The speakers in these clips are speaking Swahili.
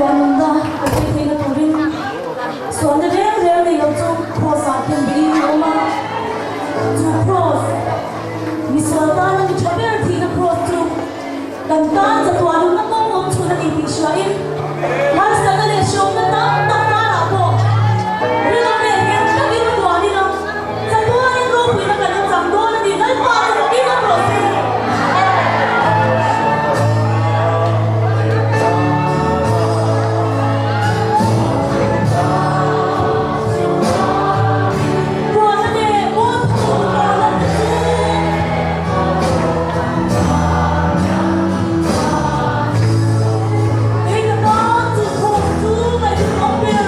Hãy subscribe cho kênh Ghiền Mì Gõ để không bỏ lỡ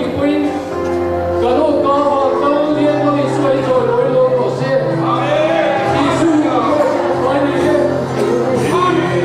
的福音，感动高放当天都的水手为罗果些，艺术管理员。Amen.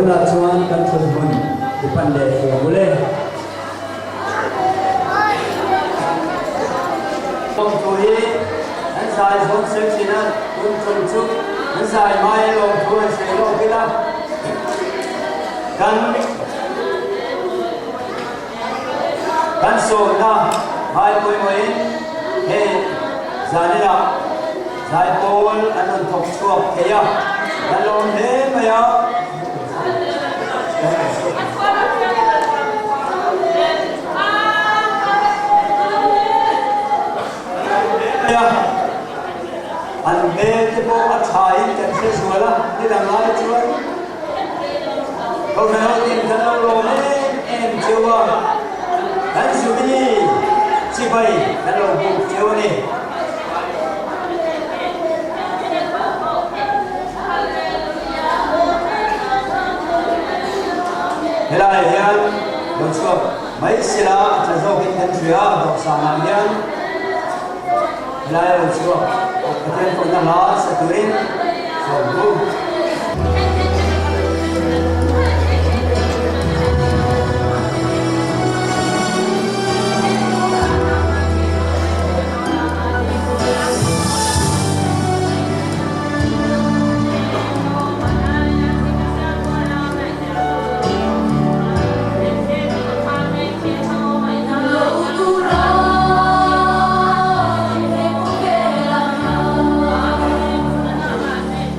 là chuan kan thun hun di pan le fu mule Ông chú ý anh sai xuống sức xin á cũng chung chúc anh sai mai lòng chú anh sẽ lo cái đó kan so na hai koi moi he zani la sai pol anon thok chuak he ya alon he ma ya an be te po a thai te se suala ni dang lai chuan ko na tin kan lo ne em chuwa kan su ni chi bai kan lo bu chuwa ni helai hian lo chuwa mai sila cha zo kin kan thria do sa na hian helai lo chuwa Kemudian pernah seturin, sombong.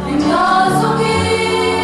Because of you.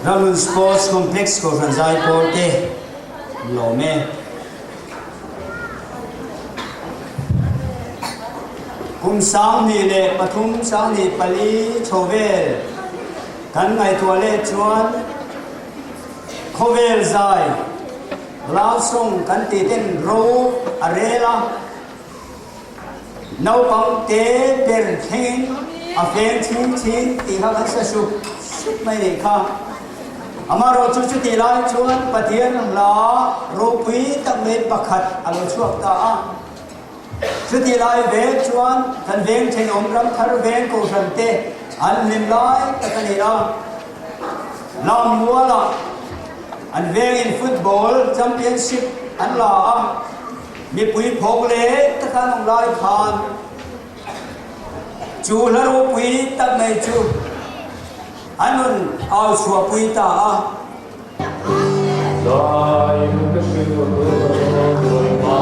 Ramun Sports Complex ko Franzai Porte Lome Kum sang ni le pathum sang ni pali chovel kan ngai toilet chuan khovel zai lao song kan ti ten ro arela nau pang te per thing a fen thing thing ti ha kan sa su mai ni kha amaro chu chu ti lai chuan pathian la ro pui tak me pakhat alo chuak ta a chu ti lai ve chuan kan veng thing om ram thar veng ko ram te an lim lai ta kan ni ra lam wala an veng in football championship an la a mi pui phok le ta kan ong lai khan chu la ro pui tak mai chu anun au chua pui ta a Dai mu ka shi do ma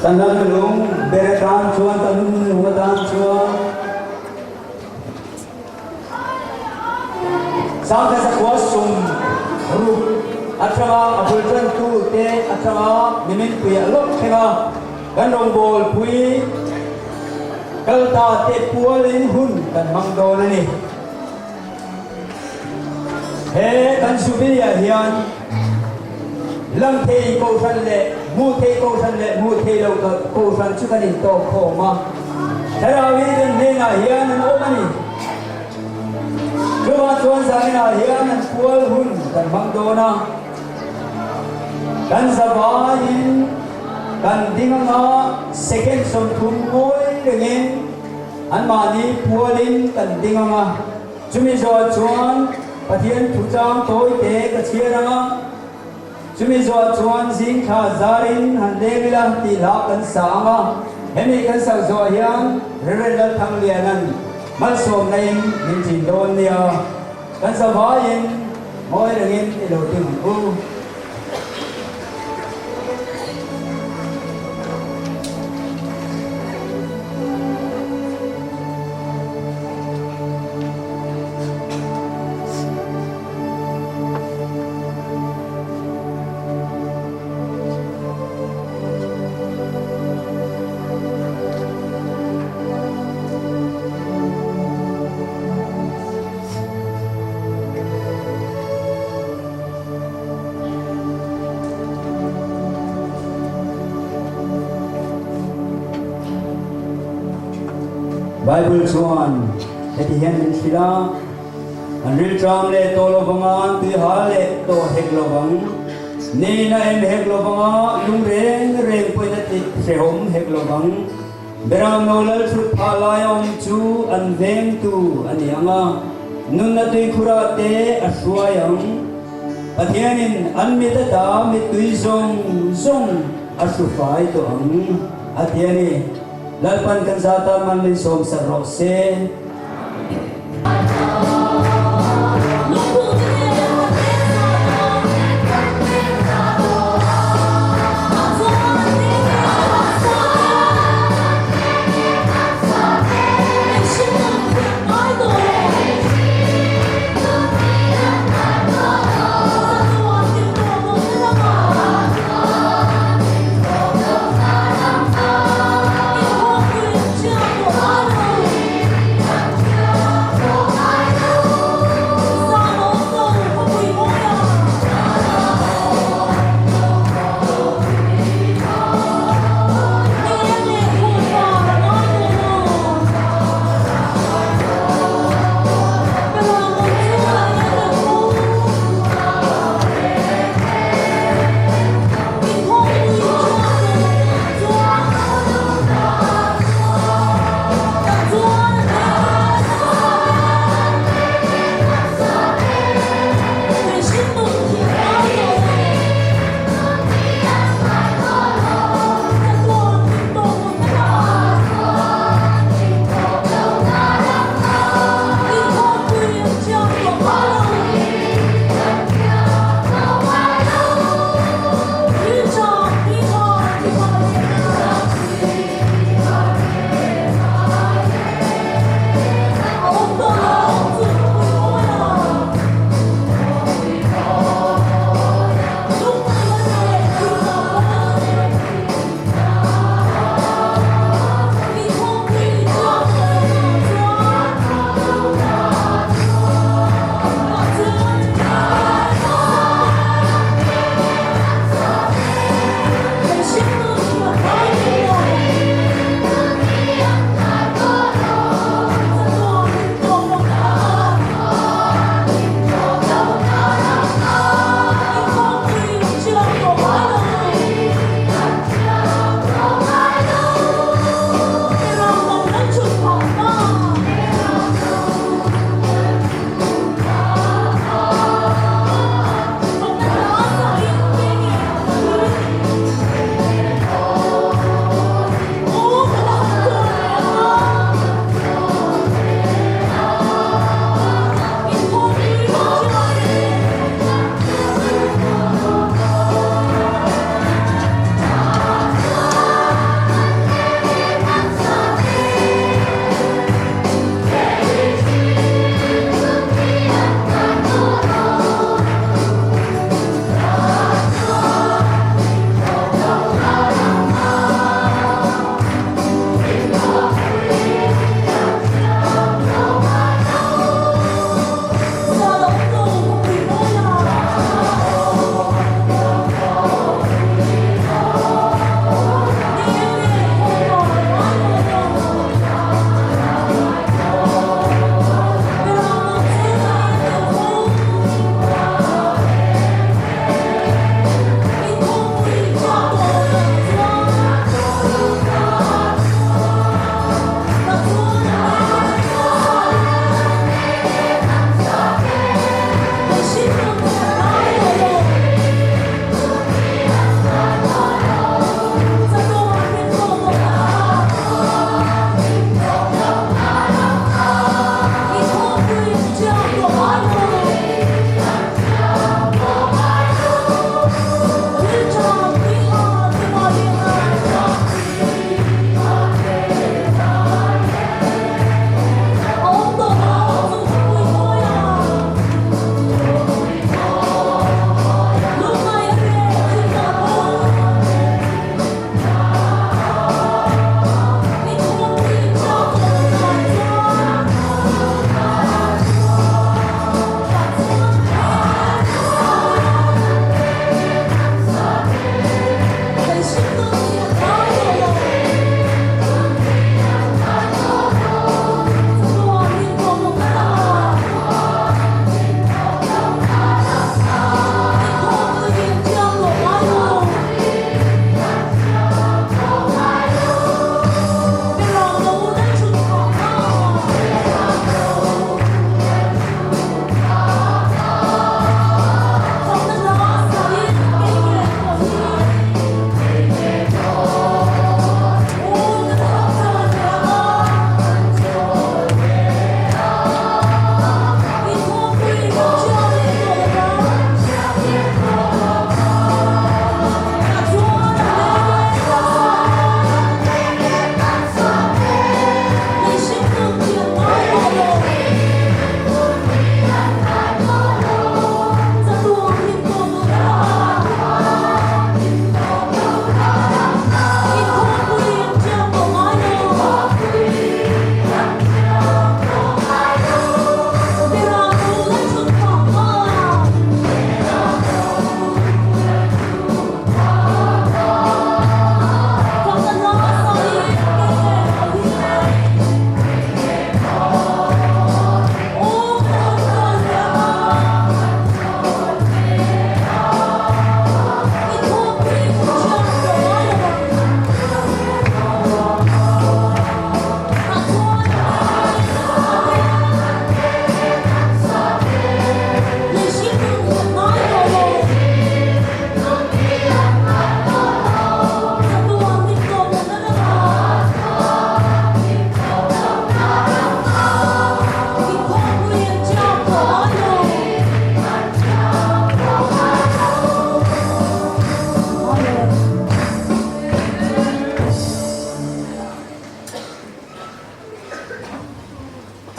Tanang lung beretan chuan tanung lungatan chuan sang ka sakwa sum ru atrama abultan tu te atrama mimin puya lok khenga ganong bol pui kalta te pualin hun kan mangdol ni he kan subiya hian lam thei ko san le mu thei ko san le mu thei lo ko san chu kan in to kho ma tharawi den ne na hian an omani chuwa chuan sa na hian an pual hun kan mangdona kan sabain kan dinganga second som thum ngoi lengin an mani pualin kan dinganga chumi zo chuan pathian thujang toi te ka chiana chumi zo chuan zing kha zarin han devila ti la kan sanga hemi kan sa zo hian rerel thang lianan mal som nain min tin don nia kan sa vain moi rengin ti lo ting u Bible chuan heti hian min sila an ril tram le to lo banga an tu ha le to hek lo bang ni na em hek lo banga lung reng poi na ti se hom hek lo bang berang no lal thu pha lai om chu an veng tu ani anga nun na tui khura te a suayang pathianin an mi ta mi tui zong a su fai to ang athiani lalpan kan zata man min som sa rose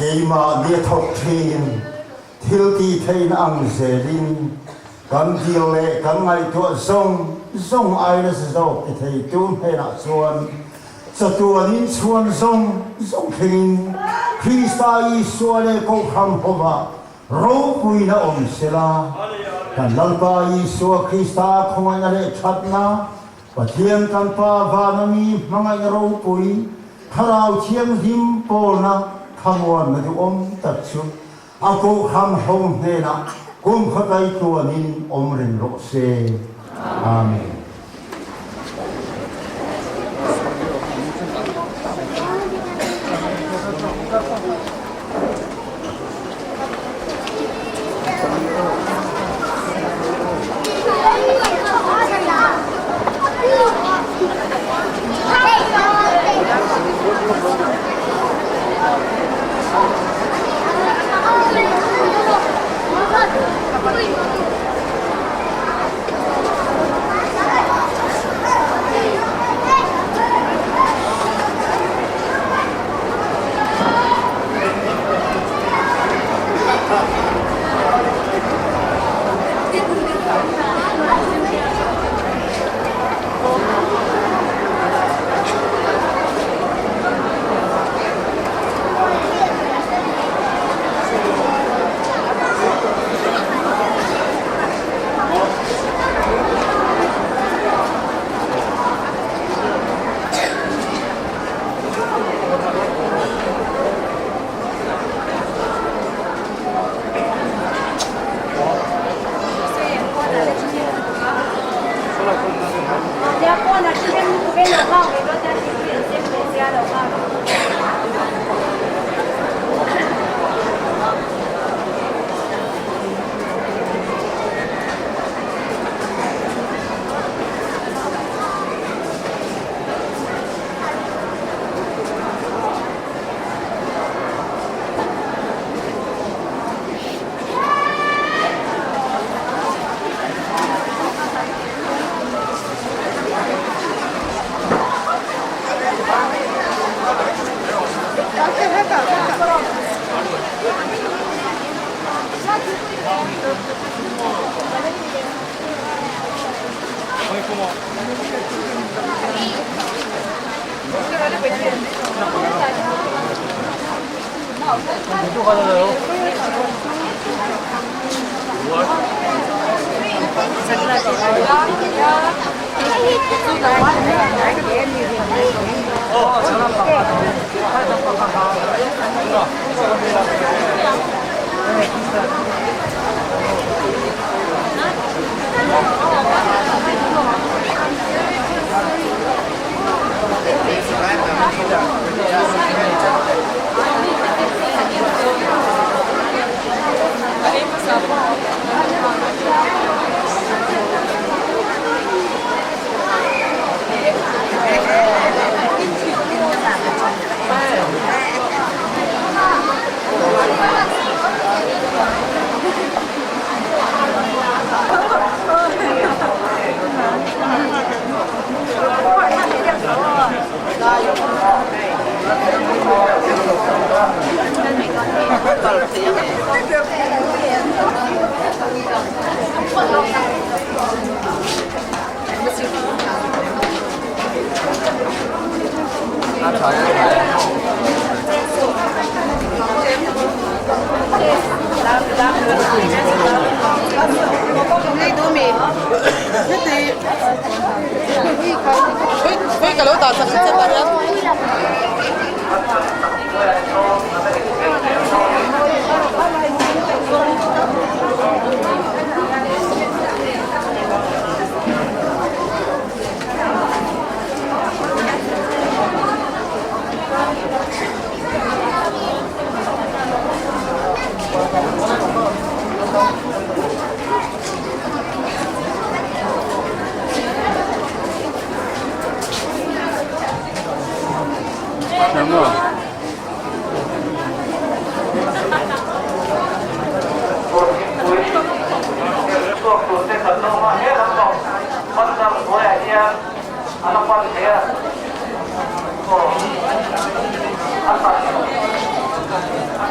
Kei ma nia thok thin thil ti thein ang zelin kan diole kan ngai to zong ai na zo ti thei tu he na chuan chatuanin chuan zong khin Krista Isua le ko kham hova ro pui na om sela kan lalpa Isua Krista khongai na le thatna pathian kan pa vanami mangai ro pui tharau thiam him pol na khamwan na du om tak chu ako kham hom he na kum khatai tuanin om rin ro se amen.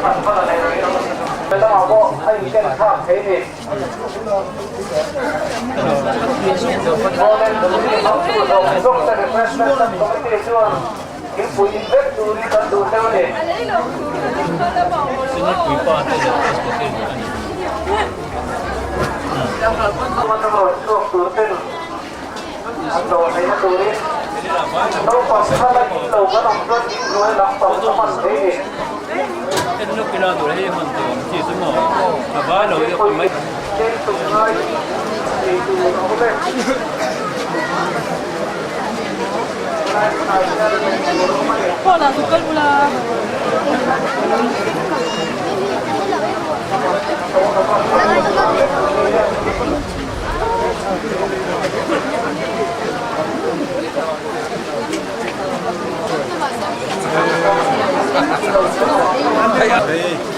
phần phần là này người ta bảo bộ hay cái phạm thế thì nên từ khi nó chủ động trong cái refreshment communication cái phụ invest từ đi cần từ theo này thấy nó từ đi đâu còn sẽ là những đầu có đồng dân rồi làm tổng cho phần thế cái lúc kia tôi thấy mình chỉ số một và vài lỗi được mấy trên từng nơi thì từ nó lên Hola, su cálcula. Hey.